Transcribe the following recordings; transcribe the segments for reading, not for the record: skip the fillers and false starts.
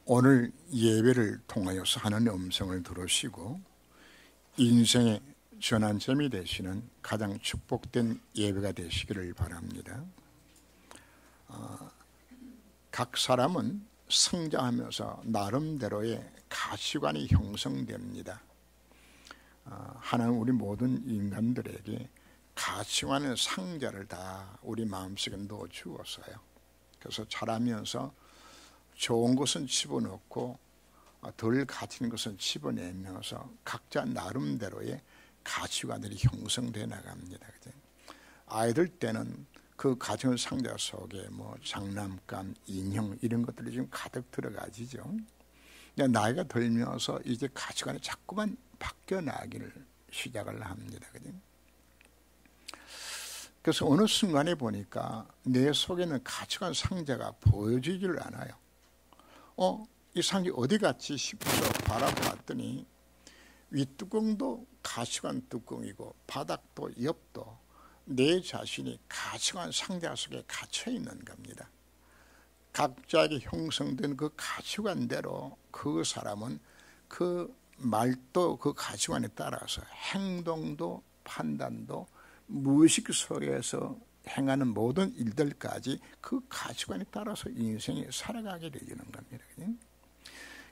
오늘 예배를 통하여서 하나님의 음성을 들으시고 인생의 전환점이 되시는 가장 축복된 예배가 되시기를 바랍니다. 각 사람은 성장하면서 나름대로의 가치관이 형성됩니다. 하나님 우리 모든 인간들에게 가치관의 상자를 다 우리 마음속에 넣어 주었어요. 그래서 자라면서 좋은 것은 집어넣고 덜 가치는 것은 집어내면서 각자 나름대로의 가치관들이 형성되어 나갑니다. 아이들 때는 그 가정 상자 속에 장난감, 인형 이런 것들이 좀 가득 들어가지죠. 나이가 들면서 이제 가치관이 자꾸만 바뀌어 나기를 시작을 합니다. 그래서 어느 순간에 보니까 내 속에는 가치관 상자가 보여지지를 않아요. 이 상자 어디 갔지 싶어서 바라보았더니 윗뚜껑도 가치관 뚜껑이고 바닥도 옆도 내 자신이 가치관 상자 속에 갇혀 있는 겁니다. 각자에게 형성된 그 가치관대로 그 사람은 그 말도 그 가치관에 따라서 행동도 판단도 무의식 속에서 행하는 모든 일들까지 그 가치관에 따라서 인생이 살아가게 되는 겁니다.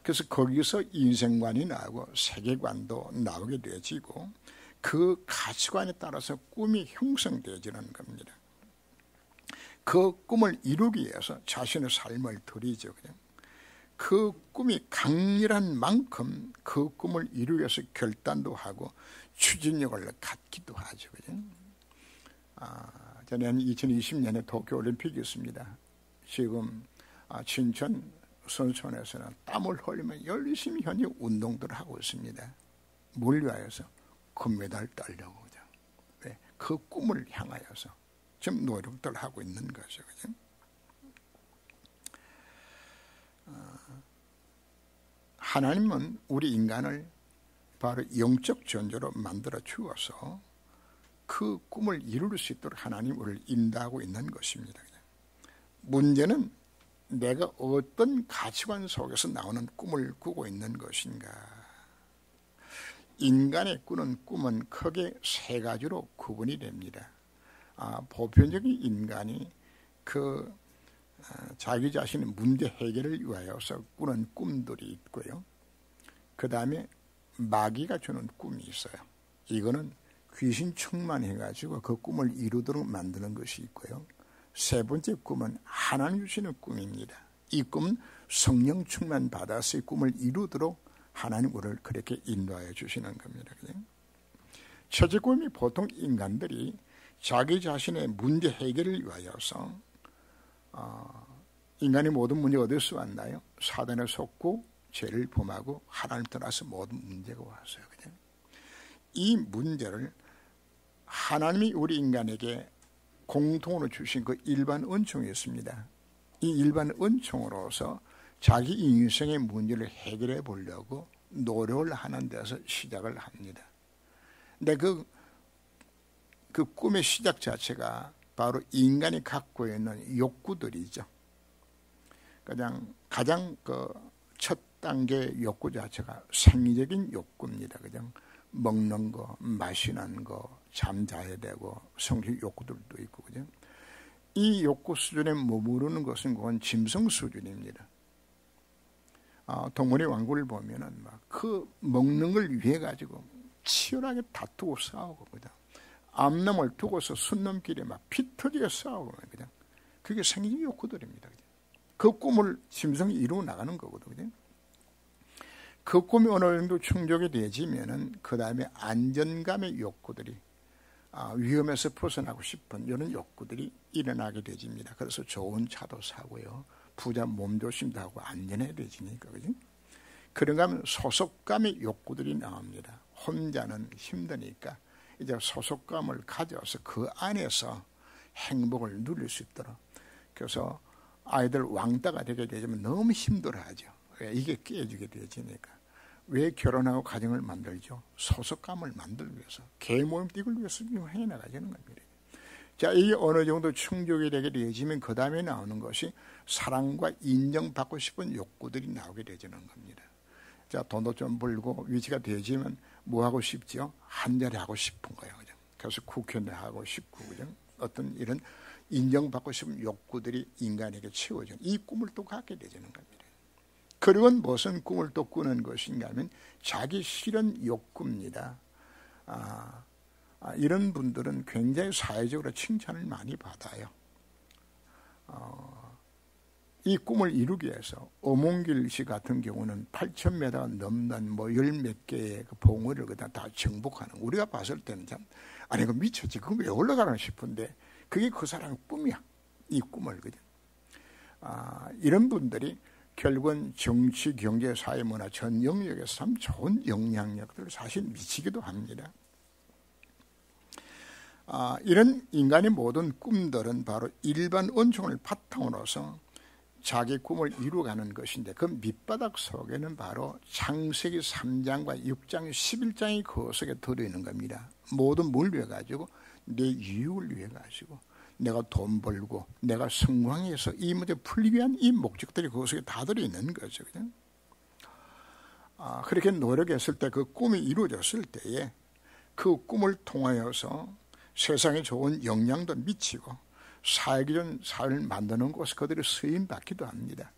그래서 거기서 인생관이 나오고 세계관도 나오게 되어지고 그 가치관에 따라서 꿈이 형성되어지는 겁니다. 그 꿈을 이루기 위해서 자신의 삶을 들이죠. 그 꿈이 강렬한 만큼 그 꿈을 이루기 위해서 결단도 하고 추진력을 갖기도 하죠. 저는 2020년에 도쿄올림픽이 있습니다. 지금 춘천 선수촌에서는 땀을 흘리며 열심히 현재 운동들을 하고 있습니다. 뭘 위하여서? 금메달 따려고. 왜? 그 꿈을 향하여서 지금 노력들을 하고 있는 것이죠. 하나님은 우리 인간을 바로 영적 존재로 만들어 주어서 그 꿈을 이룰 수 있도록 하나님 우리를 인도하고 있는 것입니다. 문제는 내가 어떤 가치관 속에서 나오는 꿈을 꾸고 있는 것인가. 인간의 꾸는 꿈은 크게 세 가지로 구분이 됩니다. 보편적인 인간이 자기 자신의 문제 해결을 위하여서 꾸는 꿈들이 있고요. 그 다음에 마귀가 주는 꿈이 있어요. 이거는 귀신 충만해가지고 그 꿈을 이루도록 만드는 것이 있고요. 세 번째 꿈은 하나님 주시는 꿈입니다. 이 꿈은 성령 충만 받아서 이 꿈을 이루도록 하나님 우리를 그렇게 인도하여 주시는 겁니다. 첫째 꿈이 보통 인간들이 자기 자신의 문제 해결을 위하여서 인간의 모든 문제가 어디서 왔나요? 사단에 속고 죄를 범하고 하나님 떠나서 모든 문제가 왔어요. 이 문제를 하나님이 우리 인간에게 공통으로 주신 그 일반 은총이 있습니다. 이 일반 은총으로서 자기 인생의 문제를 해결해 보려고 노력을 하는 데서 시작을 합니다. 근데 그 꿈의 시작 자체가 바로 인간이 갖고 있는 욕구들이죠. 가장 첫 단계 욕구 자체가 생리적인 욕구입니다. 먹는 거, 마시는 거, 잠자야 되고 성적 욕구들도 있고 이 욕구 수준에 머무르는 것은 그건 짐승 수준입니다. 동물의 왕국을 보면은 그 먹는 걸 위해 가지고 치열하게 다투고 싸우고 암놈을 두고서 순놈끼리 피 터지게 싸우고 그게 생리적 욕구들입니다. 그 꿈을 짐승이 이루어 나가는 거거든요. 그 꿈이 어느 정도 충족이 되지면은 그 다음에 안전감의 욕구들이 위험에서 벗어나고 싶은 이런 욕구들이 일어나게 되집니다. 그래서 좋은 차도 사고요, 부자 몸조심도 하고 안전해야 되지니까, 그런가 하면 소속감의 욕구들이 나옵니다. 혼자는 힘드니까 이제 소속감을 가져서 그 안에서 행복을 누릴 수 있도록. 그래서 아이들 왕따가 되게 되면 너무 힘들어하죠. 이게 깨지게 되지니까. 왜 결혼하고 가정을 만들죠? 소속감을 만들기 위해서, 계모임 띄기 위해서 해나가자는 겁니다. 자, 이게 어느 정도 충족이 되게 되어지면 그 다음에 나오는 것이 사랑과 인정받고 싶은 욕구들이 나오게 되지는 겁니다. 자, 돈도 좀 벌고 위치가 되어지면 뭐 하고 싶죠? 한자리 하고 싶은 거예요. 그죠? 그래서 국회의원 하고 싶고, 그죠? 어떤 이런 인정받고 싶은 욕구들이 인간에게 채워지는 이 꿈을 또 갖게 되지는 겁니다. 그리고 무슨 꿈을 또 꾸는 것인가 하면 자기 실현 욕구입니다. 이런 분들은 굉장히 사회적으로 칭찬을 많이 받아요. 이 꿈을 이루기 위해서 어몽길 씨 같은 경우는 8,000m가 넘는 뭐 열 몇 개의 그 봉우리를 다 정복하는, 우리가 봤을 때는 참 아니 그 미쳤지, 그거 왜 올라가나 싶은데 그게 그 사람의 꿈이야. 이 꿈을. 그죠? 이런 분들이 결국은 정치, 경제, 사회, 문화 전 영역에서 참 좋은 영향력들을 사실 미치기도 합니다. 이런 인간의 모든 꿈들은 바로 일반 은총을 바탕으로서 자기 꿈을 이루어가는 것인데, 그 밑바닥 속에는 바로 창세기 3장과 6장, 11장이 그 속에 들어있는 겁니다. 모든 뭘 위해 가지고? 내 이익을 위해 가지고, 내가 돈 벌고 내가 성공해서 이 문제 풀기 위한 이 목적들이 그 속에 다 들어있는 거죠. 그냥. 그렇게 노력했을 때 그 꿈이 이루어졌을 때에 그 꿈을 통하여서 세상에 좋은 영향도 미치고 사회적인 사회를 만드는 곳에 그들이 쓰임받기도 합니다.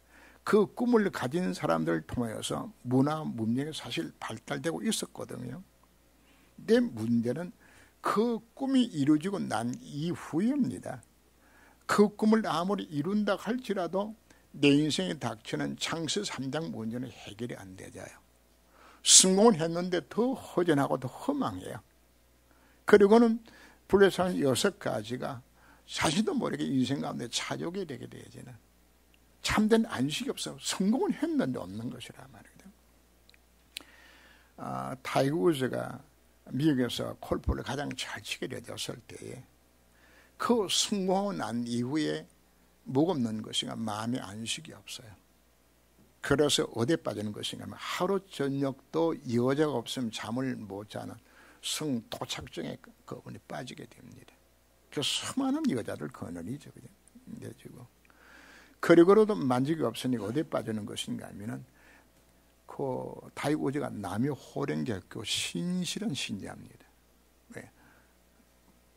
그 꿈을 가진 사람들을 통하여서 문화, 문명이 사실 발달되고 있었거든요. 근데 문제는 그 꿈이 이루어지고 난 이후입니다. 그 꿈을 아무리 이룬다 할지라도 내 인생에 닥치는 창세 3장 문제는 해결이 안 되져요. 성공을 했는데 더 허전하고 더 허망해요. 그리고는 불례상 6가지가 자신도 모르게 인생 가운데 차오게 되게 되어지는, 참된 안식이 없어 성공을 했는데 없는 것이라 말이거든. 타이거 우즈가 미국에서 골프를 가장 잘 치게 되었을 때에 그 성공하고 난 이후에 목 없는 것인가, 마음의 안식이 없어요. 그래서 어디에 빠지는 것인가 하면 하루 저녁도 여자가 없으면 잠을 못 자는 성도착증에 그분이 빠지게 됩니다. 그 수많은 여자를 거느리죠. 내주고. 그리고도 만족이 없으니까 어디에 빠지는 것인가 하면은 그 타이거 우즈가 남의 호랭 겪고 신실한 신자입니다. 왜?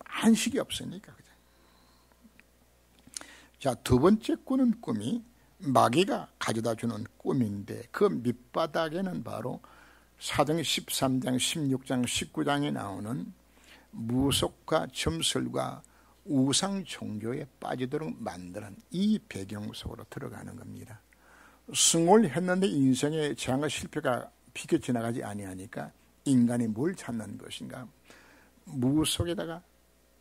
안식이 없으니까. 그죠? 자, 두 번째 꾸는 꿈이 마귀가 가져다 주는 꿈인데, 그 밑바닥에는 바로 사도행 13장, 16장, 19장에 나오는 무속과 점술과 우상 종교에 빠지도록 만드는 이 배경 속으로 들어가는 겁니다. 승을 했는데 인생의 재앙과 실패가 비켜 지나가지 아니하니까 인간이 뭘 찾는 것인가? 무속에다가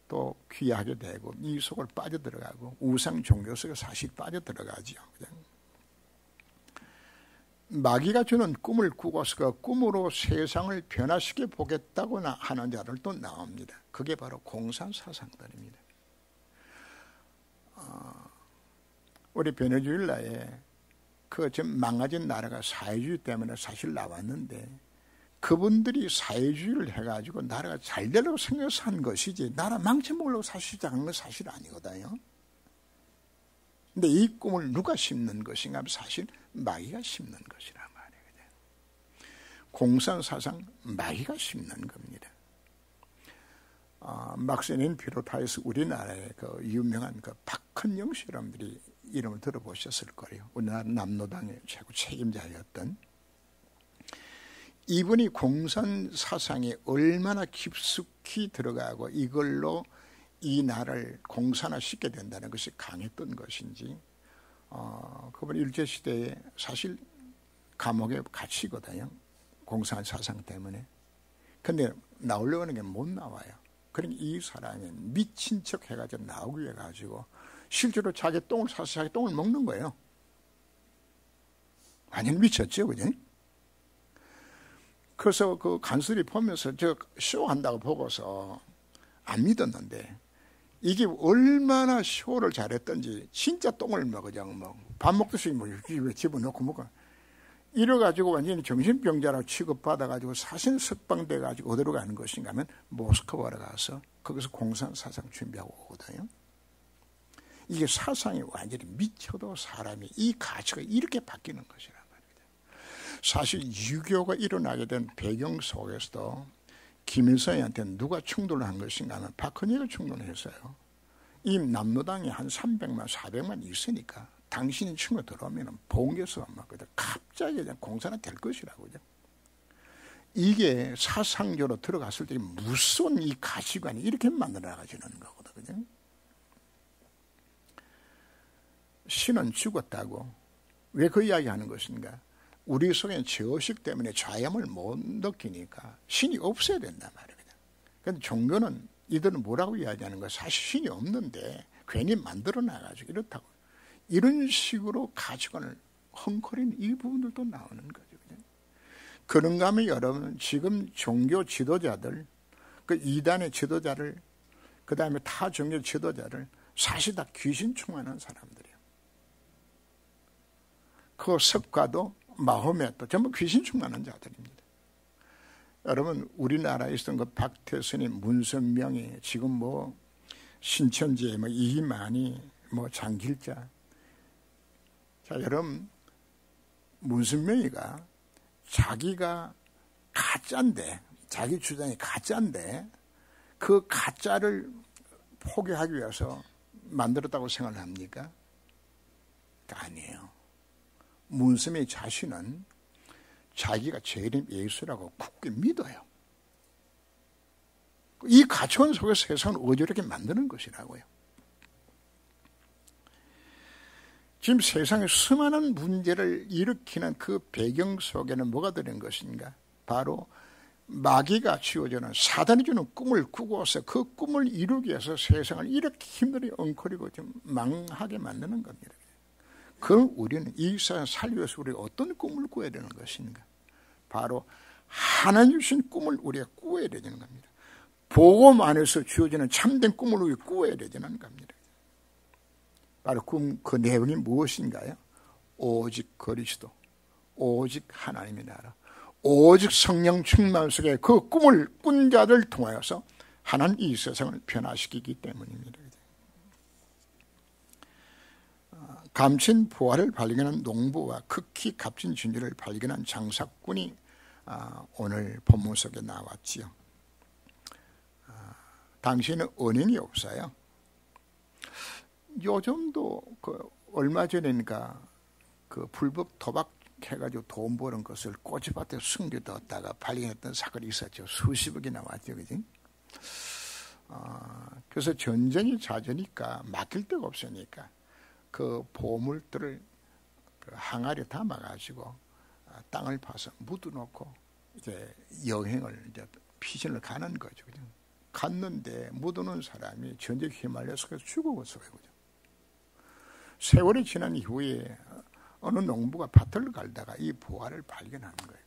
또 귀하게 되고 이 속을 빠져들어가고 우상 종교 속에 사실 빠져들어가죠. 마귀가 주는 꿈을 꾸고서 그 꿈으로 세상을 변화시켜 보겠다고 하는 자들 또 나옵니다. 그게 바로 공산사상들입니다. 우리 베네수엘라에 그 지금 망가진 나라가 사회주의 때문에 사실 나왔는데, 그분들이 사회주의를 해가지고 나라가 잘 되려고 생각해서 한 것이지 나라 망쳐먹으려고 사실 시작한 건 사실 아니거든요. 근데 이 꿈을 누가 심는 것인가 하면 사실 마귀가 심는 것이란 말이에요. 공산사상 마귀가 심는 겁니다. 막스는 비롯하여서 우리나라의 그 유명한 그 박헌영 씨 여러분들이 이름을 들어보셨을 거예요. 우리나라 남노당의 최고 책임자였던 이분이 공산사상에 얼마나 깊숙이 들어가고 이걸로 이 나라를 공산화시켜야 된다는 것이 강했던 것인지, 그분 일제시대에 사실 감옥에 갇히거든요. 공산사상 때문에. 근데 나오려고 하는 게 못 나와요. 그러니까 이 사람이 미친 척 해가지고 나오기 해가지고 실제로 자기 똥을 사서 자기 똥을 먹는 거예요. 완전 미쳤죠, 그죠? 그래서 그 간수리 보면서 저 쇼한다고 보고서 안 믿었는데, 이게 얼마나 쇼를 잘했던지 진짜 똥을 먹으자, 뭐 밥 먹듯이 뭐 왜 집어넣고 먹어. 이래가지고 완전히 정신병자라고 취급받아가지고 사실 석방돼가지고 어디로 가는 것인가 하면 모스크바로 가서 거기서 공산사상 준비하고 오거든요. 이게 사상이 완전히 미쳐도 사람이 이 가치가 이렇게 바뀌는 것이란 말입니다. 사실 유교가 일어나게 된 배경 속에서도 김일성한테 누가 충돌을 한 것인가 하면 박헌희가 충돌을 했어요. 이 남로당이 한 300만 400만 있으니까 당신이 친구 들어오면 봉개서 막 갑자기 그냥 공산화 될 것이라고요. 이게 사상적으로 들어갔을 때 무서운 이 가치관이 이렇게 만들어가지는 거거든요. 신은 죽었다고. 왜 그 이야기 하는 것인가? 우리 속에 죄의식 때문에 자염을 못 느끼니까 신이 없어야 된단 말입니다. 그런데 종교는 이들은 뭐라고 이야기하는 거야? 사실 신이 없는데 괜히 만들어놔가지고 이렇다고. 이런 식으로 가치관을 헝클이는 이 부분들도 나오는 거죠. 그런가 하면 여러분 지금 종교 지도자들, 그 이단의 지도자를, 그 다음에 타 종교 지도자를 사실 다 귀신 충만한 사람들이에요. 그 석가도 마호메도 전부 귀신 충만한 자들입니다. 여러분 우리나라에 있었던 그 박태선이, 문선명이, 지금 뭐 신천지에 뭐 이만희, 뭐 장길자. 자 여러분 문선명이가 자기가 가짜인데, 자기 주장이 가짜인데 그 가짜를 포기하기 위해서 만들었다고 생각을 합니까? 아니에요. 문선명의 자신은 자기가 재림 예수라고 굳게 믿어요. 이 가치관 속에서 세상을 어지럽게 만드는 것이라고요. 지금 세상에 수많은 문제를 일으키는 그 배경 속에는 뭐가 들은 것인가? 바로 마귀가 쥐어주는, 사단이 주는 꿈을 꾸고서 그 꿈을 이루기 위해서 세상을 이렇게 힘들게 엉클이고 좀 망하게 만드는 겁니다. 그럼 우리는 이 세상을 살기 위해서 우리가 어떤 꿈을 꾸어야 되는 것인가? 바로 하나님 주신 꿈을 우리가 꾸어야 되는 겁니다. 복음 안에서 주어지는 참된 꿈을 우리가 꾸어야 되는 겁니다. 바로 그 내용이 무엇인가요? 오직 그리스도, 오직 하나님의 나라, 오직 성령 충만 속에 그 꿈을 꾼 자를 통하여서 하나님 이 세상을 변화시키기 때문입니다. 감친 부활을 발견한 농부와 극히 값진 진주를 발견한 장사꾼이 오늘 본문 속에 나왔지요. 당시에는 은행이 없어요. 요즘도 얼마 전에니까 그 불법 도박해가지고 돈 버는 것을 꼬치밭에 숨겨뒀다가 발견했던 사건이 있었죠. 수십억이 나왔죠, 그지? 그래서 전쟁이 잦으니까 맡길 데가 없으니까 그 보물들을 그 항아리에 담아가지고 땅을 파서 묻어놓고 이제 여행을 이제 피신을 가는 거죠, 그죠? 갔는데 묻어놓은 사람이 전쟁에 휘말려서 죽어버렸어요, 그죠? 세월이 지난 이후에 어느 농부가 밭을 갈다가 이 부활을 발견하는 거예요.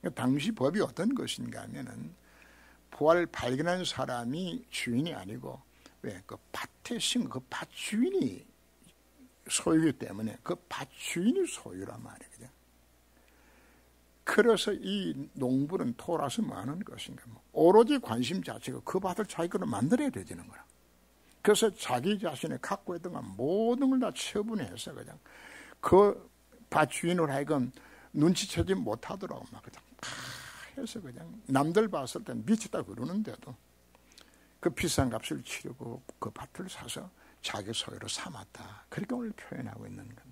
그러니까 당시 법이 어떤 것인가 하면은 부활을 발견한 사람이 주인이 아니고 왜 그 밭에 심은 그 밭 주인이 소유이기 때문에 그 밭 주인이 소유란 말이에요. 그래서 이 농부는 돌아서 뭐 하는 것인가? 오로지 관심 자체가 그 밭을 자기 거로 만들어야 되는 거야. 그래서 자기 자신이 갖고 있던 모든 걸 다 처분해서 그냥 그 밭 주인을 하여금 눈치채지 못하도록 막 그냥 해서 그냥 남들 봤을 땐 미쳤다 그러는데도 그 비싼 값을 치르고 그 밭을 사서 자기 소유로 삼았다. 그렇게 오늘 표현하고 있는 겁니다.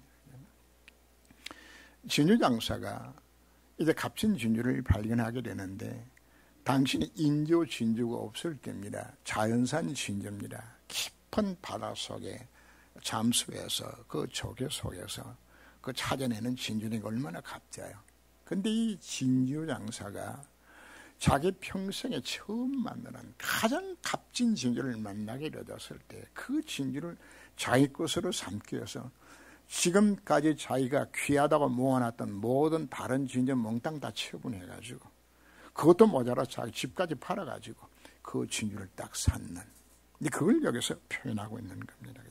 진주 장사가 이제 값진 진주를 발견하게 되는데 당신이 인조 진주가 없을 때입니다. 자연산 진주입니다. 깊은 바다 속에 잠수해서 그 조개 속에서 그 찾아내는 진주는 얼마나 값져요. 근데 이 진주 장사가 자기 평생에 처음 만나는 가장 값진 진주를 만나게 되었을 때 그 진주를 자기 것으로 삼기 위해서 지금까지 자기가 귀하다고 모아놨던 모든 다른 진주 몽땅 다 처분해가지고 그것도 모자라 자기 집까지 팔아가지고 그 진주를 딱 샀는, 그걸 여기서 표현하고 있는 겁니다.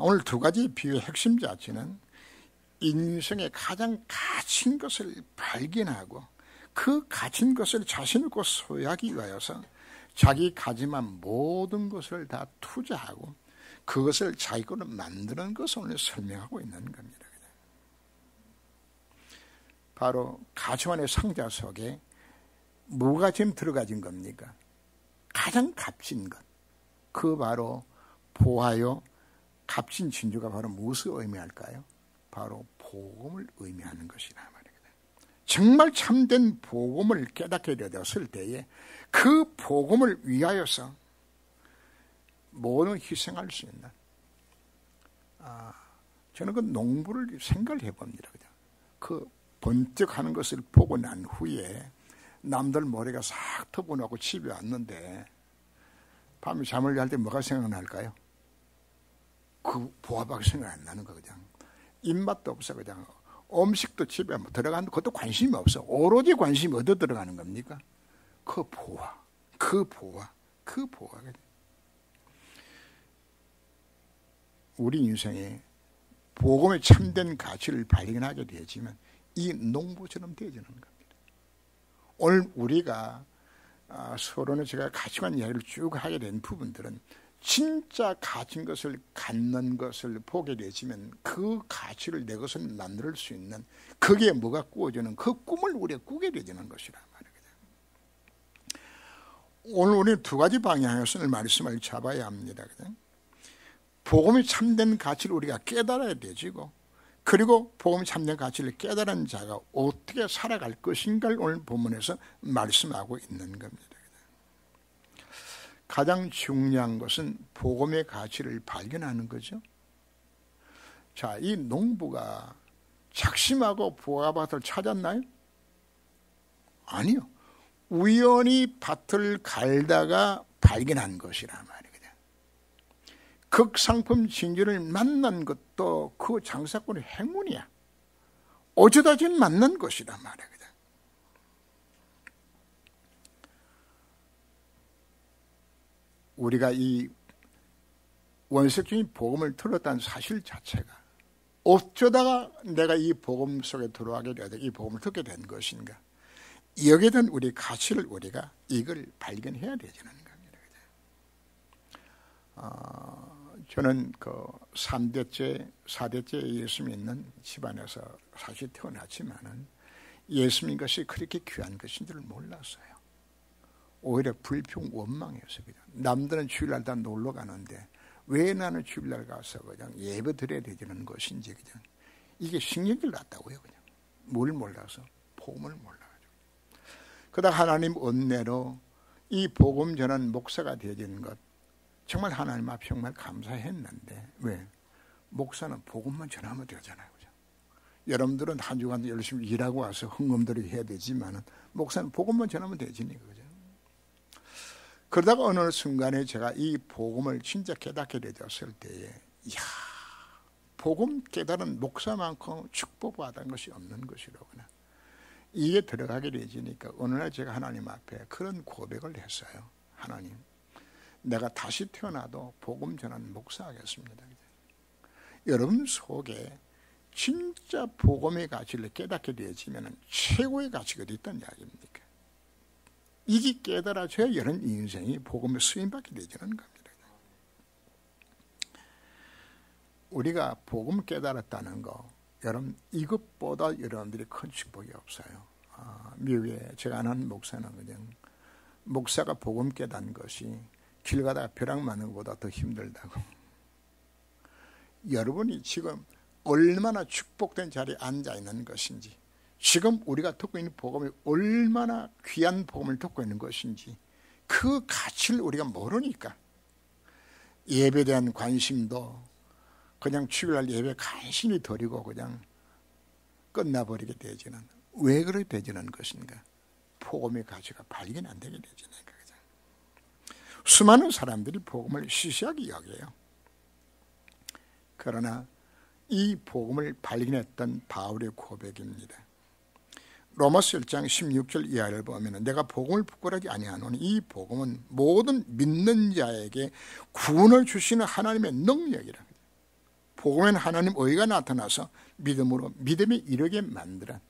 오늘 두 가지 비유의 핵심 자체는 인생의 가장 가진 것을 발견하고 그 가진 것을 자신 있고 소유하기 위하여서 자기 가지만 모든 것을 다 투자하고 그것을 자기 걸로 만드는 것을 오늘 설명하고 있는 겁니다. 바로 가치관의 상자 속에 뭐가 지금 들어가진 겁니까? 가장 값진 것. 그 바로 보아요. 값진 진주가 바로 무엇을 의미할까요? 바로 복음을 의미하는 것이라 말입니다. 정말 참된 복음을 깨닫게 되었을 때에 그 복음을 위하여서 모든 희생할 수 있는 저는 그 농부를 생각을 해봅니다. 그 번쩍 하는 것을 보고 난 후에 남들 머리가 싹 터보나고 집에 왔는데 밤에 잠을 잘 때 뭐가 생각날까요? 그 보아밖에 생각 안 나는 거 그냥. 입맛도 없어 그냥. 음식도 집에 들어가는 것도 관심이 없어. 오로지 관심이 어디 들어가는 겁니까? 그 보아. 우리 인생에 복음의 참된 가치를 발견하게 되지만 이 농부처럼 되어지는 겁니다. 오늘 우리가 서로는 제가 가치관 이야기를 쭉 하게 된 부분들은 진짜 가진 것을 갖는 것을 보게 되지만 그 가치를 내 것을 만들 수 있는 거기에 뭐가 꾸어지는 그 꿈을 우리가 꾸게 되는 것이란 말입니다. 오늘 우리는 두 가지 방향에서 말씀을 잡아야 합니다. 복음이 참된 가치를 우리가 깨달아야 되지고 그리고 복음이 참된 가치를 깨달은 자가 어떻게 살아갈 것인가를 오늘 본문에서 말씀하고 있는 겁니다. 가장 중요한 것은 복음의 가치를 발견하는 거죠. 자, 이 농부가 작심하고 보아밭을 찾았나요? 아니요. 우연히 밭을 갈다가 발견한 것이란 말이거든요. 극상품 진주를 만난 것도 그 장사꾼의 행운이야. 어쩌다 지금 만난 것이란 말이거든요. 우리가 이 원색적인 복음을 들었다는 사실 자체가 어쩌다가 내가 이 복음 속에 들어가게 되어 이 복음을 듣게 된 것인가. 여기에 대한 우리 가치를 우리가 이걸 발견해야 되지는 겁니다. 저는 그 3대째, 4대째 예수 믿는 집안에서 사실 태어났지만은 예수 믿는 것이 그렇게 귀한 것인 줄 몰랐어요. 오히려 불평 원망해서 그냥 남들은 주일날 다 놀러 가는데 왜 나는 주일날 가서 그냥 예배 드려야 되는 것인지 그냥 이게 신경질 났다고요. 그냥 뭘 몰라서 복음을 몰라가지고 그러다 하나님 은혜로 이 복음 전한 목사가 되어지는 것 정말 하나님 앞에 정말 감사했는데 왜 목사는 복음만 전하면 되잖아요. 그죠? 여러분들은 한 주간 열심히 일하고 와서 헌금들을 해야 되지만은 목사는 복음만 전하면 되지니까 그죠? 그러다가 어느 순간에 제가 이 복음을 진짜 깨닫게 되었을 때에 이야 복음 깨달은 목사만큼 축복받은 것이 없는 것이로구나. 이게 들어가게 되지니까 어느 날 제가 하나님 앞에 그런 고백을 했어요. 하나님 내가 다시 태어나도 복음 전하는 목사하겠습니다. 여러분 속에 진짜 복음의 가치를 깨닫게 되어지면 최고의 가치가 있다는 이야기입니까? 이게 깨달아져야 여러분 인생이 복음에 쓰임받게 되지는 겁니다. 우리가 복음 깨달았다는 거 여러분 이것보다 여러분들이 큰 축복이 없어요. 미국에 제가 아는 목사는 그냥 목사가 복음 깨닫는 것이 길 가다가 벼락 맞는 것보다 더 힘들다고. 여러분이 지금 얼마나 축복된 자리에 앉아 있는 것인지 지금 우리가 듣고 있는 복음이 얼마나 귀한 복음을 듣고 있는 것인지 그 가치를 우리가 모르니까 예배에 대한 관심도 그냥 주일날 예배 간신히 드리고 그냥 끝나버리게 되지는 왜 그렇게 되지는 것인가? 복음의 가치가 발견 안 되게 되지니까. 수많은 사람들이 복음을 시시하게 여겨요. 그러나 이 복음을 발견했던 바울의 고백입니다. 로마서 1장 16절 이하를 보면 내가 복음을 부끄러워하지 아니하노니 이 복음은 모든 믿는 자에게 구원을 주시는 하나님의 능력이라. 복음엔 하나님 의가 나타나서 믿음으로 믿음에 이르게 만들어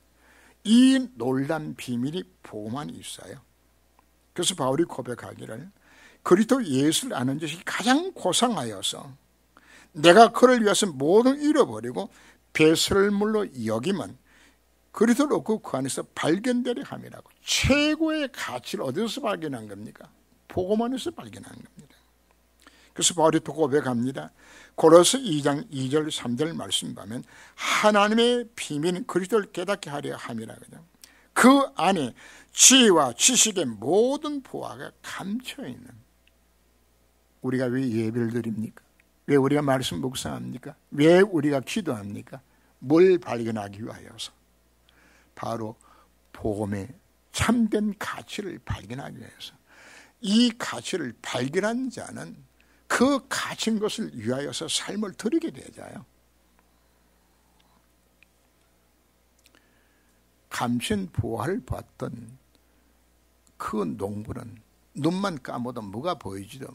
이 놀란 비밀이 복음 안에 있어요. 그래서 바울이 고백하기를 그리스도 예수를 아는 것이 가장 고상하여서 내가 그를 위해서 모든 잃어버리고 배설물로 여기면 그리스도를 얻고 그 안에서 발견되려 함이라고. 최고의 가치를 어디서 발견한 겁니까? 복음 안에서 발견한 겁니다. 그래서 바울이 또 고백합니다. 고로새 2장 2절 3절 말씀 보면 하나님의 비밀은 그리스도를 깨닫게 하려 함이라. 그 안에 지혜와 지식의 모든 보화가 감춰있는. 우리가 왜 예배를 드립니까? 왜 우리가 말씀 묵상합니까? 왜 우리가 기도합니까? 뭘 발견하기 위하여서? 바로 복음의 참된 가치를 발견하기 위해서. 이 가치를 발견한 자는 그 가진 것을 위하여서 삶을 드리게 되잖아요. 감신 보화를 봤던 그 농부는 눈만 감아도 뭐가 보이지도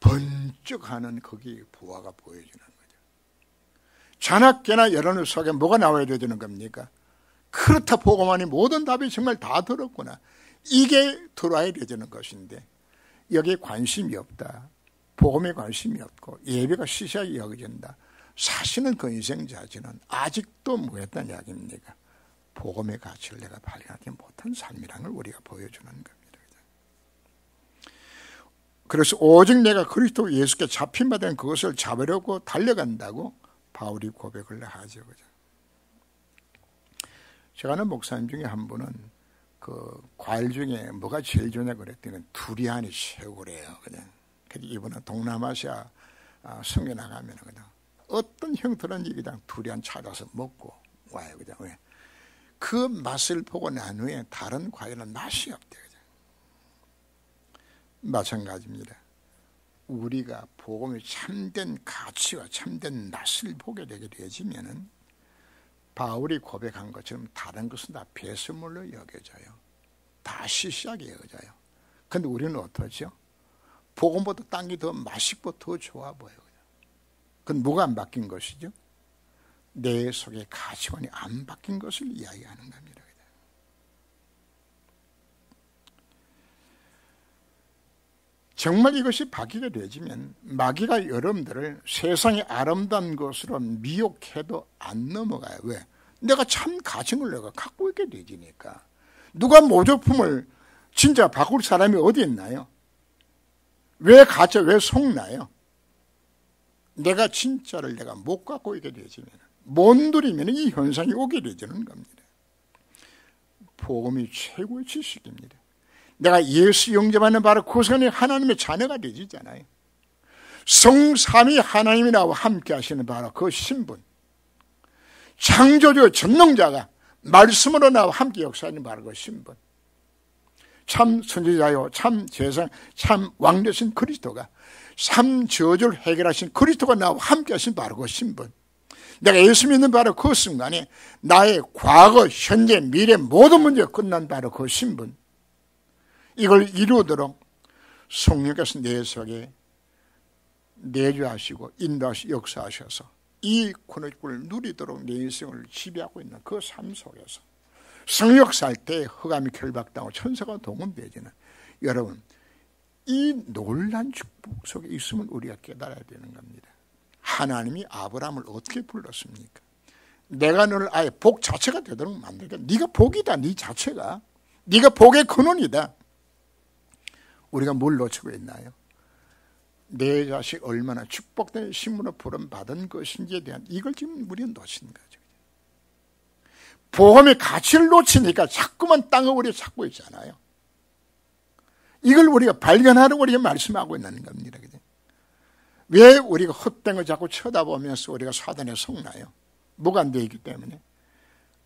번쩍하는 거기 보화가 보여지는 거죠. 자나깨나 여러분 속에 뭐가 나와야 되는 겁니까? 그렇다 보고만이 모든 답이 정말 다 들었구나. 이게 들어와야 되는 것인데 여기에 관심이 없다. 복음에 관심이 없고 예배가 시시하게 여겨진다. 사실은 그 인생 자체는 아직도 뭐였다는 이야기입니까? 복음의 가치를 내가 발견하지 못한 삶이라는 걸 우리가 보여주는 겁니다. 그래서 오직 내가 그리스도 예수께 잡힌 바 된 그것을 잡으려고 달려간다고 바울이 고백을 하죠. 제가 아는 목사님 중에 한 분은 그 과일 중에 뭐가 제일 좋냐 그랬더니 두리안이 최고래요. 그냥. 이분은 동남아시아 성에 나가면 그냥 어떤 형태로든지 그냥 두리안 찾아서 먹고 와요. 그냥. 왜? 그 맛을 보고 난 후에 다른 과일은 맛이 없대요. 마찬가지입니다. 우리가 복음의 참된 가치와 참된 맛을 보게 되게 되어지면은 바울이 고백한 것처럼 다른 것은 다 배설물로 여겨져요. 다 시시하게 여겨져요. 그런데 우리는 어떠죠? 복음보다 딴 게 더 맛있고 더 좋아 보여요. 그건 뭐가 안 바뀐 것이죠? 내 속의 가치관이 안 바뀐 것을 이야기하는 겁니다. 정말 이것이 바뀌게 되지면 마귀가 여러분들을 세상의 아름다운 것으로 미혹해도 안 넘어가요. 왜? 내가 참 가진 걸 내가 갖고 있게 되지니까. 누가 모조품을 진짜 바꿀 사람이 어디 있나요? 왜 가짜, 왜 속나요? 내가 진짜를 내가 못 갖고 있게 되지면, 못 누리면 이 현상이 오게 되지는 겁니다. 복음이 최고의 지식입니다. 내가 예수 영접하는 바로 그 선에 하나님의 자녀가 되지잖아요. 성삼위 하나님이 나와 함께 하시는 바로 그 신분. 창조주 전능자가 말씀으로 나와 함께 역사하는 바로 그 신분. 참 선지자요, 참 제상, 참 왕되신 그리스도가 참 저주를 해결하신 그리스도가 나와 함께 하신 바로 그 신분. 내가 예수 믿는 바로 그 순간에 나의 과거, 현재, 미래 모든 문제가 끝난 바로 그 신분. 이걸 이루도록 성령께서 내 속에 내주하시고 인도하시고 역사하셔서 이 권능을 누리도록 내 인생을 지배하고 있는 그 삶 속에서 성역사할 때 흑암이 결박당하고 천사가 동원되지는 여러분 이 놀란 축복 속에 있으면 우리가 깨달아야 되는 겁니다. 하나님이 아브라함을 어떻게 불렀습니까? 내가 너를 아예 복 자체가 되도록 만들겠다. 네가 복이다. 네 자체가. 네가 복의 근원이다. 우리가 뭘 놓치고 있나요? 내 자식 얼마나 축복된 신분으로 부름받은 것인지에 대한 이걸 지금 우리는 놓치는 거죠. 복음의 가치를 놓치니까 자꾸만 땅을 우리가 찾고 있잖아요. 이걸 우리가 발견하라고 우리가 말씀하고 있는 겁니다. 왜 우리가 헛된 걸 자꾸 쳐다보면서 우리가 사단에 속나요? 뭐가 안 되기 때문에.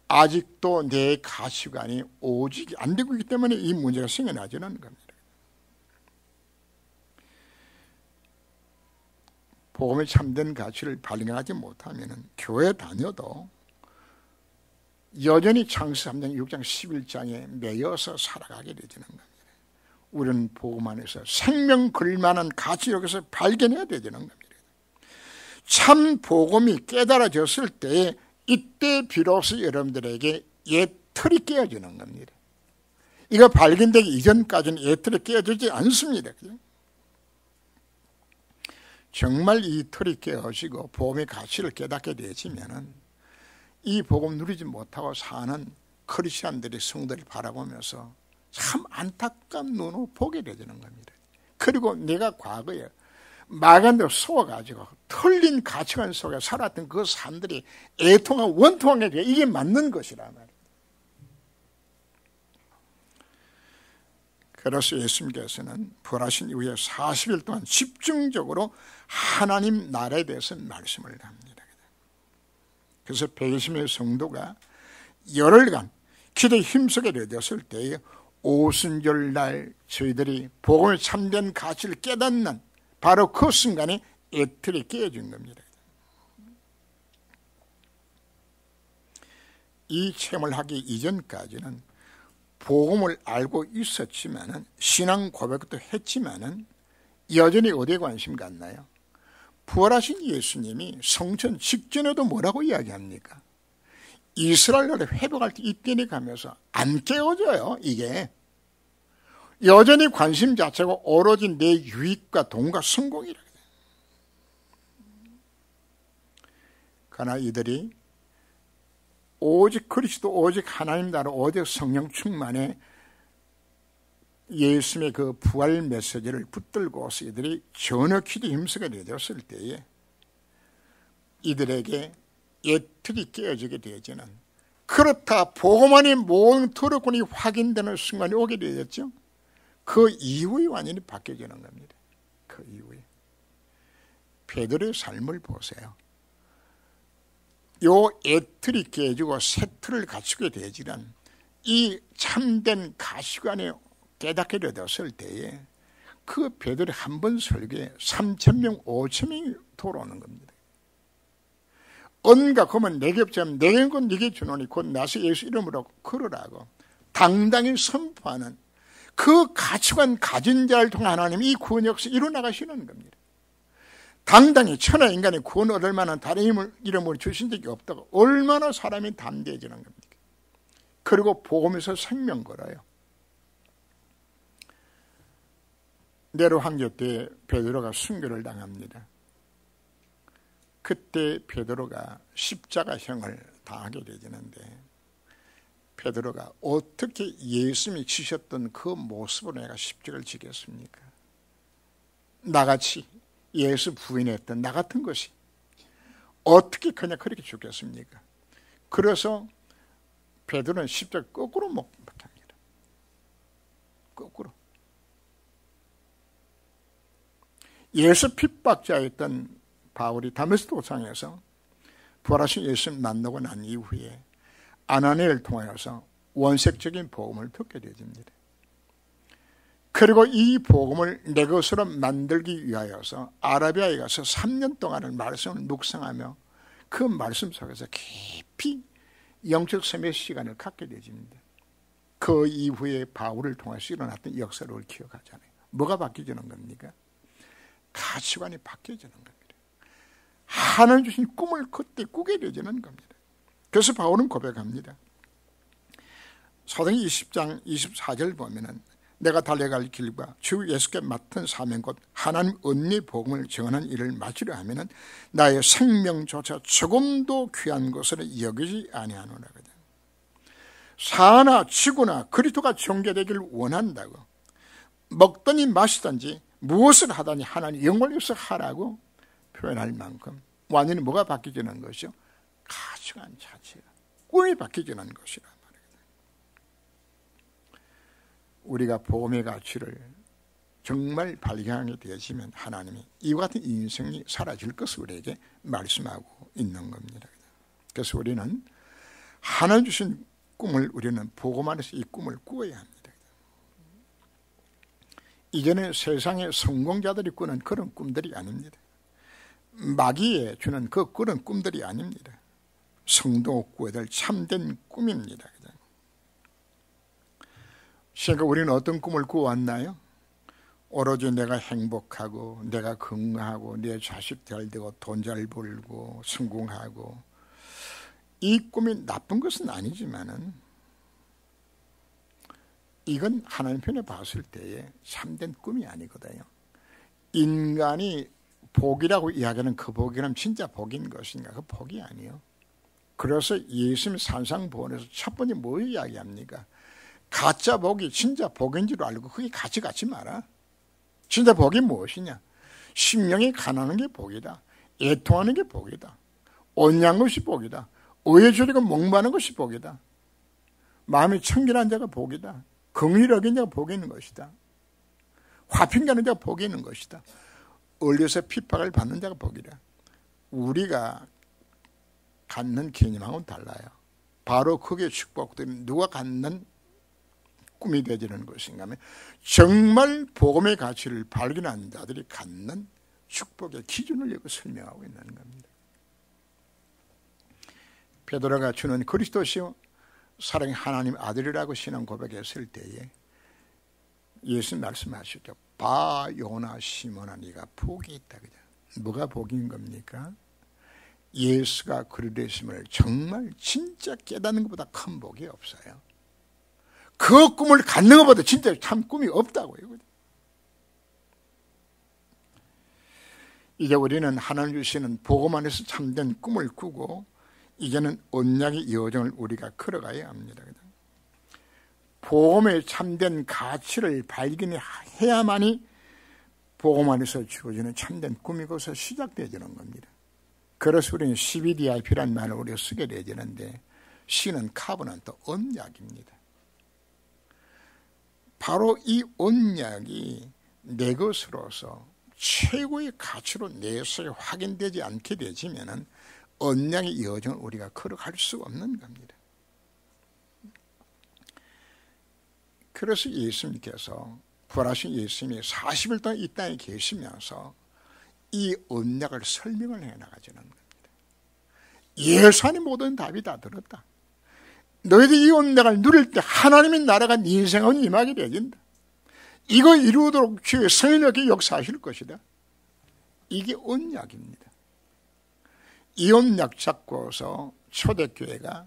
아직도 내 가치관이 오직 안 되고 있기 때문에 이 문제가 생겨나지는 겁니다. 복음의 참된 가치를 발견하지 못하면 교회 다녀도 여전히 창세기 3장, 6장, 11장에 매여서 살아가게 되는 겁니다. 우리는 복음 안에서 생명 걸만한 가치 여기서 발견해야 되는 겁니다. 참 복음이 깨달아졌을 때에 이때 비로소 여러분들에게 옛 틀이 깨어지는 겁니다. 이거 발견되기 이전까지는 이 틀이 깨어지지 않습니다. 정말 이 틀이 깨어지고 복음의 가치를 깨닫게 되어지면은 이 복음 누리지 못하고 사는 크리스천들이 성도를 바라보면서 참 안타까운 눈으로 보게 되는 겁니다. 그리고 내가 과거에 마간대로 속아가지고 틀린 가치관 속에 살았던 그 사람들이 애통하고 원통하게 돼. 이게 맞는 것이라 말이에요. 그래서 예수님께서는 부활하신 이후에 40일 동안 집중적으로 하나님 나라에 대해서 말씀을 합니다. 그래서 120명의 성도가 열흘간 기도에 힘쓰게 되었을 때에 오순절날 저희들이 복음의 참된 가치를 깨닫는 바로 그 순간에 애틀이 깨어진 겁니다. 이 체험을 하기 이전까지는 복음을 알고 있었지만은 신앙 고백도 했지만은 여전히 어디에 관심 갖나요? 부활하신 예수님이 성천 직전에도 뭐라고 이야기합니까? 이스라엘을 회복할 때 이때니 가면서 안 깨어져요. 이게 여전히 관심 자체가 오로지 내 유익과 돈과 성공이라. 그러나 이들이 오직 그리스도, 오직 하나님 나라, 오직 성령 충만에 예수님의 그 부활 메시지를 붙들고서 이들이 전혀 기도에 힘쓰게 되었을 때에 이들에게 예틀이 깨어지게 되어지는, 그렇다 복음 안에 모든 들었군이 확인되는 순간이 오게 되었죠. 그 이후에 완전히 바뀌어지는 겁니다. 그 이후에 베드로의 삶을 보세요. 요 애틀이 깨지고 새 틀을 갖추게 되지란 이 참된 가시관에 깨닫게 되었을 때에 그 베드로의 한 번 설교에 3,000명, 5,000명이 돌아오는 겁니다. 언가 그러면 내게 없자면 내게 건 네게 주노니 곧 나서 예수 이름으로 걸으라고 당당히 선포하는 그 가치관 가진 자를 통해 하나님이 이 구원 역사 이루어나가시는 겁니다. 당당히 천하 인간의 구원 얻을 만한 다른 이름을 주신 적이 없다고 얼마나 사람이 담대해지는 겁니까? 그리고 복음에서 생명 걸어요. 네로 황제 때 베드로가 순교를 당합니다. 그때 베드로가 십자가형을 당하게 되는데 베드로가 어떻게 예수님이 지셨던 그 모습으로 내가 십자가를 지겠습니까? 나같이 예수 부인했던 나 같은 것이 어떻게 그냥 그렇게 죽겠습니까? 그래서 베드로는 십자가 거꾸로 못 박힙니다. 거꾸로. 예수 핍박자였던 바울이 다메스크 도상에서 부활하신 예수를 만나고 난 이후에 아나니아를 통하여서 원색적인 복음을 듣게 되집니다. 그리고 이 복음을 내 것으로 만들기 위하여서 아라비아에 가서 3년 동안을 말씀을 묵상하며 그 말씀 속에서 깊이 영적 세뇌 시간을 갖게 되집니다. 그 이후에 바울을 통해서 일어났던 역사를 기억하잖아요. 뭐가 바뀌어지는 겁니까? 가치관이 바뀌어지는 겁니다. 하나님 주신 꿈을 그때 꾸게 되지는 겁니다. 그래서 바울은 고백합니다. 사도행전 20장 24절 보면은 내가 달려갈 길과 주 예수께 맡은 사명 곧 하나님 은혜의 복음을 전하는 일을 마치려 하면은 나의 생명조차 조금도 귀한 것으로 여기지 아니하노라. 사나 지구나 그리스도가 존귀되기를 원한다고 먹더니 마시든지 무엇을 하더니 하나님 영광을 위해서 하라고 표현할 만큼 완전히 뭐가 바뀌어지는 것이요? 가치관 자체가 꿈이 바뀌어지는 것이라 말이에요. 우리가 복음의 가치를 정말 발견하게 되어지면 하나님이 이와 같은 인생이 사라질 것을 우리에게 말씀하고 있는 겁니다. 그래서 우리는 하나님 주신 꿈을 우리는 복음 안에서 이 꿈을 꾸어야 합니다. 이전에 세상의 성공자들이 꾸는 그런 꿈들이 아닙니다. 마귀에 주는 그런 꿈들이 아닙니다. 성도 꾸어야 될 참된 꿈입니다. 그러니까 우리는 어떤 꿈을 꾸어왔나요? 오로지 내가 행복하고 내가 건강하고 내 자식 잘 되고 돈 잘 벌고 성공하고, 이 꿈이 나쁜 것은 아니지만은 이건 하나님 편에 봤을 때에 참된 꿈이 아니거든요. 인간이 복이라고 이야기하는 그 복이라면 진짜 복인 것인가? 그 복이 아니에요. 그래서 예수님 산상보훈에서 첫 번째 뭐 이야기합니까? 가짜 복이 진짜 복인 줄 알고 그게 같이 갖지 마라. 진짜 복이 무엇이냐? 심령이 가난한 게 복이다. 애통하는 게 복이다. 온유한 것이 복이다. 의에 줄이고 목마른 것이 복이다. 마음이 청결한 자가 복이다. 긍휼히 여긴 자가 복이 있는 것이다. 화평가는 자가 복이 있는 것이다. 얼려서 핍박을 받는 자가 복이다. 우리가 갖는 개념하고는 달라요. 바로 그게 축복들이 누가 갖는 꿈이 되지는 것인가 하면 정말 복음의 가치를 발견한 자들이 갖는 축복의 기준을 여기 설명하고 있는 겁니다. 베드로가 주는 그리스도시요 사랑의 하나님 아들이라고 신앙 고백했을 때에 예수님 말씀하셨죠. 바 요나 시몬아 네가 복이 있다. 그죠? 뭐가 복인 겁니까? 예수가 그리스도심을 정말 진짜 깨닫는 것보다 큰 복이 없어요. 그 꿈을 갖는 것보다 진짜 참 꿈이 없다고요. 이제 우리는 하나님 주시는 복음 안에서 참된 꿈을 꾸고 이제는 언약의 여정을 우리가 걸어가야 합니다. 복음의 참된 가치를 발견해야만이 복음 안에서 주어지는 참된 꿈이고서 시작되어지는 겁니다. 그래서 우리는 CBDIP라는 말을 우리가 쓰게 되어지는데 C는 카브넌트 언약입니다. 바로 이 언약이 내 것으로서 최고의 가치로 내 속에 확인되지 않게 되지면은 언약의 여정을 우리가 걸어갈 수가 없는 겁니다. 그래서 예수님께서 부활하신 예수님이 40일 동안 이 땅에 계시면서 이 언약을 설명을 해나가지는 겁니다. 예수님 모든 답이 다 들었다. 너희들이 이 언약을 누릴 때 하나님의 나라가 네 인생은 임하게 되어진다. 이거 이루도록 주의 성인에게 역사하실 것이다. 이게 언약입니다. 이 언약 잡고서 초대교회가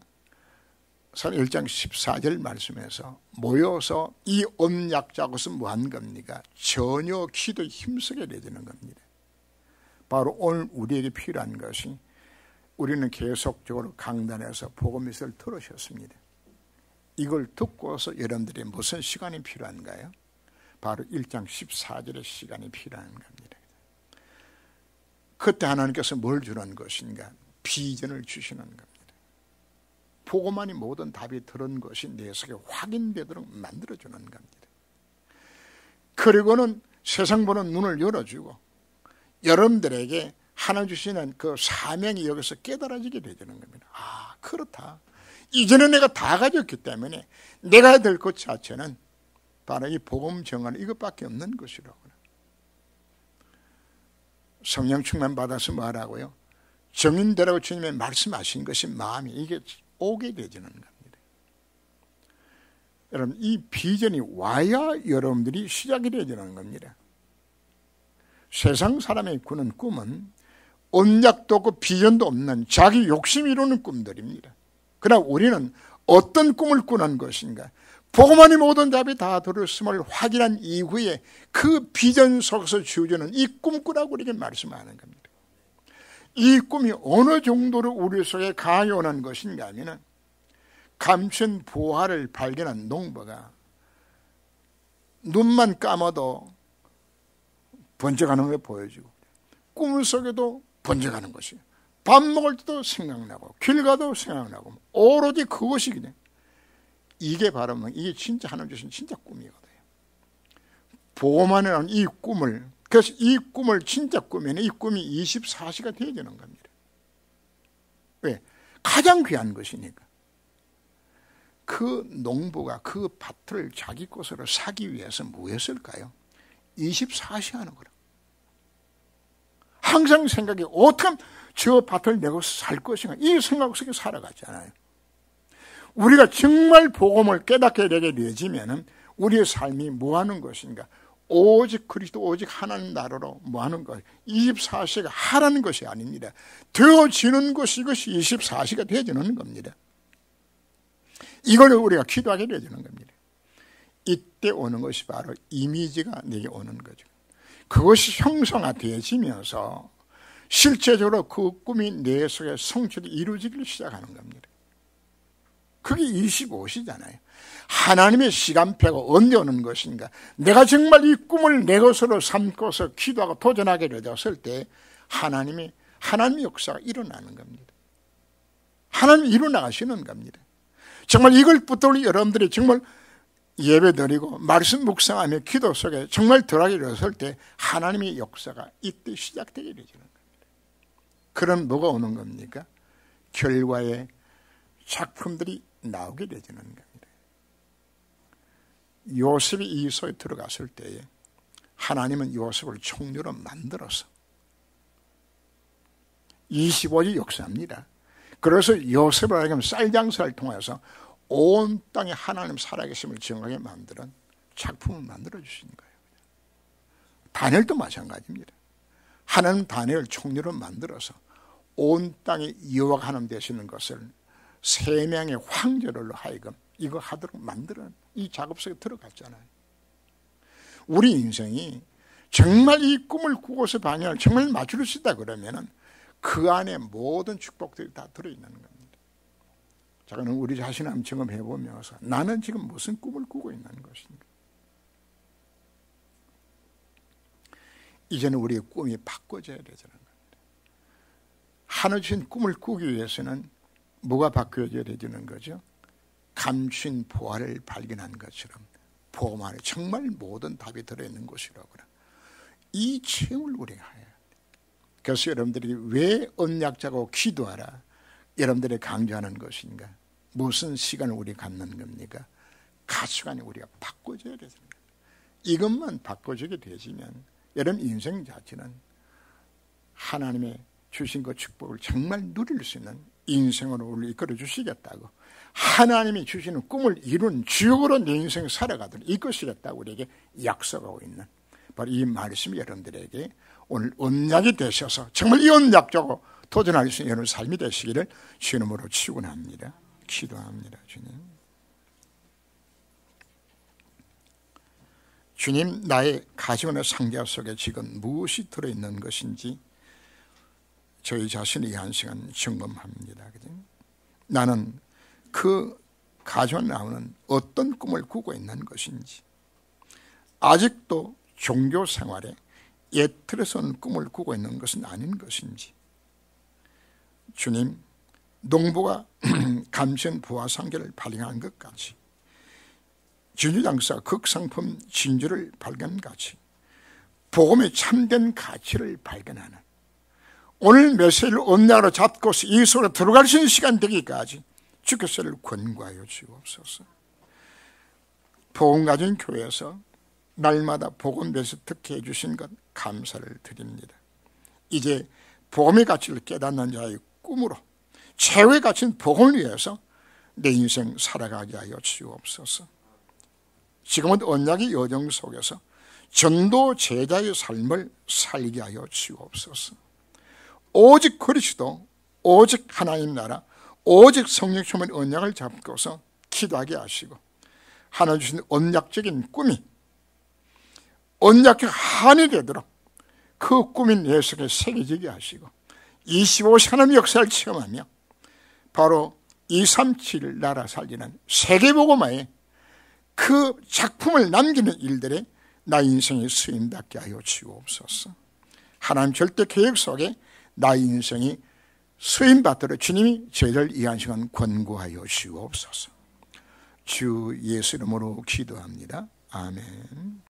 1장 14절 말씀에서 모여서 이 언약 잡고서 뭐한 겁니까? 전혀 기도에 힘쓰게 되는 겁니다. 바로 오늘 우리에게 필요한 것이 우리는 계속적으로 강단에서 복음을 들으셨습니다. 이걸 듣고서 여러분들이 무슨 시간이 필요한가요? 바로 1장 14절의 시간이 필요한 겁니다. 그때 하나님께서 뭘 주는 것인가? 비전을 주시는 겁니다. 복음만이 모든 답이 들은 것이 내 속에 확인되도록 만들어주는 겁니다. 그리고는 세상 보는 눈을 열어주고 여러분들에게 하나님 주시는 그 사명이 여기서 깨달아지게 되는 겁니다. 아, 그렇다. 이제는 내가 다 가졌기 때문에 내가 해야 될 것 자체는 바로 이 복음 정한 이것밖에 없는 것이라고. 성령 충만 받아서 뭐하라고요? 정인되라고 주님이 말씀하신 것이 마음이 이게 오게 되지는 겁니다. 여러분 이 비전이 와야 여러분들이 시작이 되지는 겁니다. 세상 사람의 꾸는 꿈은 언약도 없고 비전도 없는 자기 욕심 이루는 꿈들입니다. 그러나 우리는 어떤 꿈을 꾸는 것인가? 복음만이 모든 답이 다 들었음을 확인한 이후에 그 비전 속에서 주어지는 이 꿈꾸라고 우리에게 말씀하는 겁니다. 이 꿈이 어느 정도로 우리 속에 강요하는 것인가 하면 감춘 부활을 발견한 농부가 눈만 감아도 번쩍하는 걸 보여주고 꿈 속에도 번쩍하는 것이에요. 밥 먹을 때도 생각나고 길 가도 생각나고 오로지 그것이거든요. 이게 바로 이게 진짜 하나님 주신 진짜 꿈이거든요. 복음만이라는 이 꿈을, 그래서 이 꿈을 진짜 꾸면 이 꿈이 24시가 되어지는 겁니다. 왜? 가장 귀한 것이니까. 그 농부가 그 밭을 자기 것으로 사기 위해서 뭐 했을까요? 24시 하는 거라. 항상 생각이 어떻게 하면 저 밭을 내고 살 것인가 이 생각 속에 살아가잖아요. 우리가 정말 복음을 깨닫게 되게 되어지면 우리의 삶이 뭐하는 것인가? 오직 그리스도 오직 하나님 나라로 뭐하는 것 24시가 하라는 것이 아닙니다. 되어지는 것이 이것이 24시가 되어지는 겁니다. 이걸 우리가 기도하게 되어지는 겁니다. 이때 오는 것이 바로 이미지가 내게 오는 거죠. 그것이 형성화되어지면서 실제적으로 그 꿈이 내 속에 성취로 이루어지기 시작하는 겁니다. 그게 25시잖아요. 하나님의 시간표가 언제 오는 것인가? 내가 정말 이 꿈을 내 것으로 삼고서 기도하고 도전하게 되었을 때 하나님의 역사가 일어나는 겁니다. 하나님이 일어나시는 겁니다. 정말 이걸 붙들고 여러분들이 정말 예배드리고 말씀 묵상하며 기도 속에 정말 들어가게 되었을 때 하나님의 역사가 이때 시작되게 되는 겁니다. 그럼 뭐가 오는 겁니까? 결과의 작품들이 나오게 되는 겁니다. 요셉이 이소에 들어갔을 때에 하나님은 요셉을 총리로 만들어서 25지 역사입니다. 그래서 요셉을 하여금 쌀장사를 통해서 온 땅에 하나님 살아계심을 증거하게 만드는 작품을 만들어 주신 거예요. 다니엘도 마찬가지입니다. 하나님 다니엘을 총리로 만들어서 온 땅에 여호와가 하나님 되시는 것을 3명의 황제로 하여금 이거 하도록 만드는 이 작업 속에 들어갔잖아요. 우리 인생이 정말 이 꿈을 꾸고서 방향을 정말 맞출 수 있다 그러면은 그 안에 모든 축복들이 다 들어있는 겁니다. 자, 그럼 우리 자신을 한번 점검해보면서 나는 지금 무슨 꿈을 꾸고 있는 것인가? 이제는 우리의 꿈이 바꿔져야 되는 겁니다. 하늘 주신 꿈을 꾸기 위해서는 뭐가 바뀌어져야 되는 거죠? 감춘 보화를 발견한 것처럼 보험 안에 정말 모든 답이 들어있는 곳이라고 그래. 이 체험을 우리가 해야 돼. 그래서 여러분들이 왜 언약자고 기도하라 여러분들이 강조하는 것인가? 무슨 시간을 우리 갖는 겁니까? 가치관이 우리가 바꿔줘야 되습니다. 이것만 바꿔주게 되시면 여러분 인생 자체는 하나님의 주신 그 축복을 정말 누릴 수 있는 인생으로 우리를 이끌어 주시겠다고 하나님이 주시는 꿈을 이룬 주역으로 내 인생을 살아가도록 이끄시겠다고 우리에게 약속하고 있는 바로 이 말씀이 여러분들에게 오늘 언약이 되셔서 정말 이 언약적으로 도전할 수 있는 삶이 되시기를 주의 이름으로 축원합니다. 기도합니다. 주님, 나의 가정의 상자 속에 지금 무엇이 들어있는 것인지 저희 자신이 이 한 시간 점검합니다. 나는 그 가정에 나오는 어떤 꿈을 꾸고 있는 것인지, 아직도 종교 생활에 옛 틀에서 온 꿈을 꾸고 있는 것은 아닌 것인지, 주님, 농부가 감천 부화상계를 발견한 것 같이 진주장사가 극상품 진주를 발견같이 복음의 참된 가치를 발견하는 오늘 메시지를 언약으로 잡고서 이 속으로 들어갈 수 있는 시간 되기까지 주께서를 권고하여 주옵소서. 복음 가진 교회에서 날마다 복음 메시지 듣게 해주신 것 감사를 드립니다. 이제 복음의 가치를 깨닫는 자의 꿈으로 최후의 가치인 복음을 위해서 내 인생 살아가게 하여 주옵소서. 지금은 언약의 여정 속에서 전도 제자의 삶을 살게 하여 주옵소서. 오직 그리스도, 오직 하나님 나라, 오직 성령 충만 언약을 잡고서 기도하게 하시고 하나님 주신 언약적인 꿈이 언약적 한이 되도록 그 꿈이 내 속에 새겨지게 하시고 25시 하나님의 역사를 체험하며 바로 237 나라 살리는 세계복음화에 그 작품을 남기는 일들에 나 인생이 쓰임받게 하여 주옵소서. 하나님 절대 계획 속에 나 인생이 쓰임받도록 주님이 저희를 이 한 시간 권고하여 주옵소서. 주 예수 이름으로 기도합니다. 아멘.